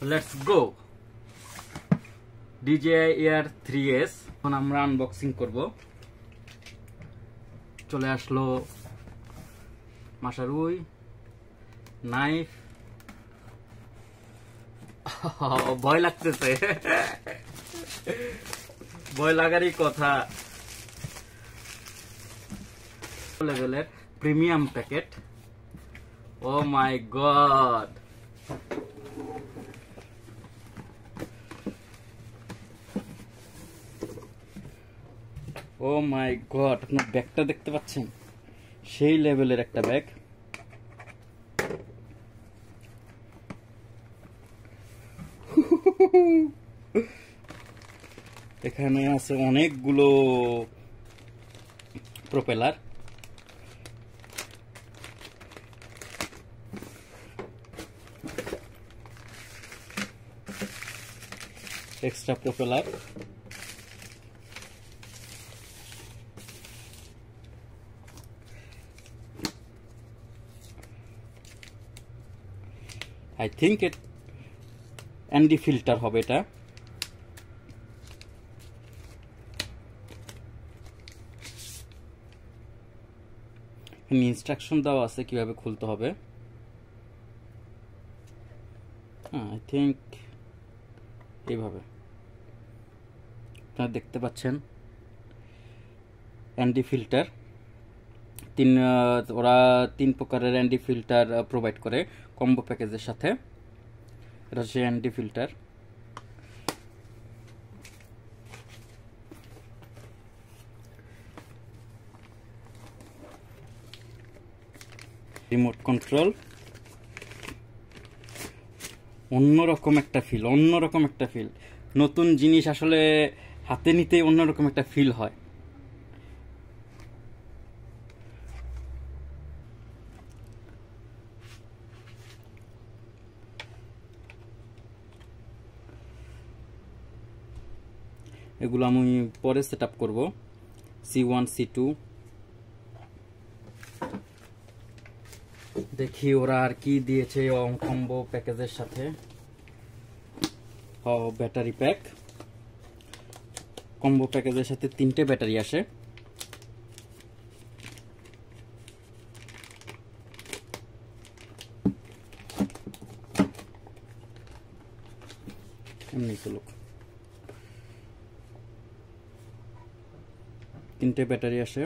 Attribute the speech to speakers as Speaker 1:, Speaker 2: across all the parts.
Speaker 1: Let's go. DJI Air 3s এখন আমরা unboxing করব। চলে আসলো মাশারুই নাইফ। ভয় লাগতেছে, ভয় লাগারই কথা। লেভেলের প্রিমিয়াম প্যাকেট। ও মাই গড, ও মাই গড, আপনার ব্যাগটা দেখতে পাচ্ছেন? সেই লেভেলের একটা ব্যাগ। এখানে আছে অনেকগুলো propeller. Extra propeller. I think it ND filter হবে এটা। ইনস্ট্রাকশন দেওয়া আছে কিভাবে খুলতে হবে। I think এইভাবে আপনারা দেখতে পাচ্ছেন। ND ফিল্টার ওরা 3 প্রকারের ND ফিল্টার প্রোভাইড করে কম্বো প্যাকেজের সাথে। এটা হচ্ছে ND ফিল্টার। Remote control. অন্যরকম একটা ফিল, অন্যরকম একটা ফিল। নতুন জিনিস আসলে হাতে নিতে অন্যরকম একটা ফিল হয়। এগুলো আমি পরে সেট আপ করবো। C1 C2 দেখি ওরা আর কি দিয়েছে কম্বো প্যাকেজের সাথে। Battery pack. কম্বো প্যাকেজের সাথে 3টে ব্যাটারি আসে। এমনি তো লোক 3টে ব্যাটারি আসে।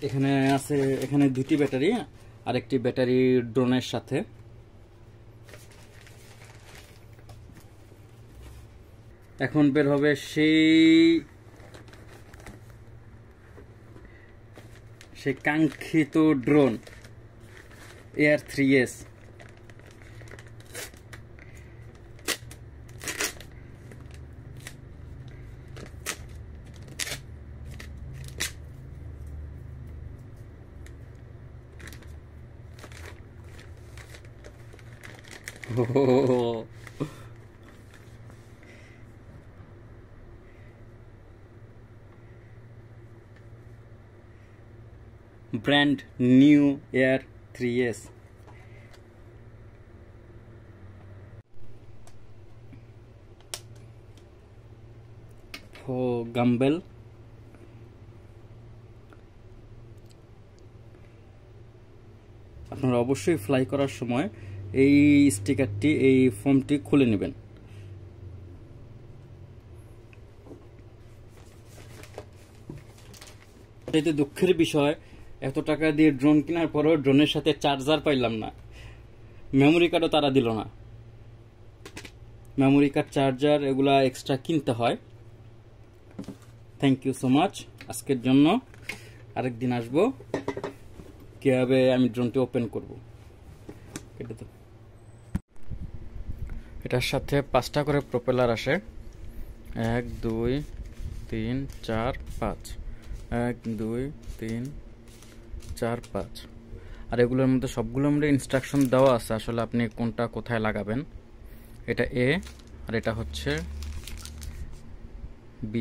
Speaker 1: এখানে আছে, এখানে 2টি ব্যাটারি, আরেকটি ব্যাটারি ড্রোনের সাথে। এখন বের হবে সেই কাঙ্ক্ষিত drone Air 3s। Brand new Air 3s। গাম্বেল। আপনারা অবশ্যই ফ্লাই করার সময় এই স্টিকারটি, এই ফোমটি খুলে নেবেন। এতে দুঃখের বিষয়, এত টাকা দিয়ে ড্রোন কেনার পরেও ড্রোনের সাথে চার্জার পাইলাম না, মেমোরি কার্ডও তারা দিল না। মেমোরি কার্ড, চার্জার এগুলা এক্সট্রা কিনতে হয়। Thank you so much. আজকের জন্য আরেকদিন আসবো কিভাবে আমি ড্রোনটি ওপেন করব। এটার সাথে 5টা করে প্রপেলার আসে। 1 2 3 4 5, 1 2 3 4 5। আর এগুলোর মধ্যে সবগুলোর মধ্যে ইনস্ট্রাকশন দেওয়া আছে আসলে আপনি কোনটা কোথায় লাগাবেন। এটা A আর এটা হচ্ছে B।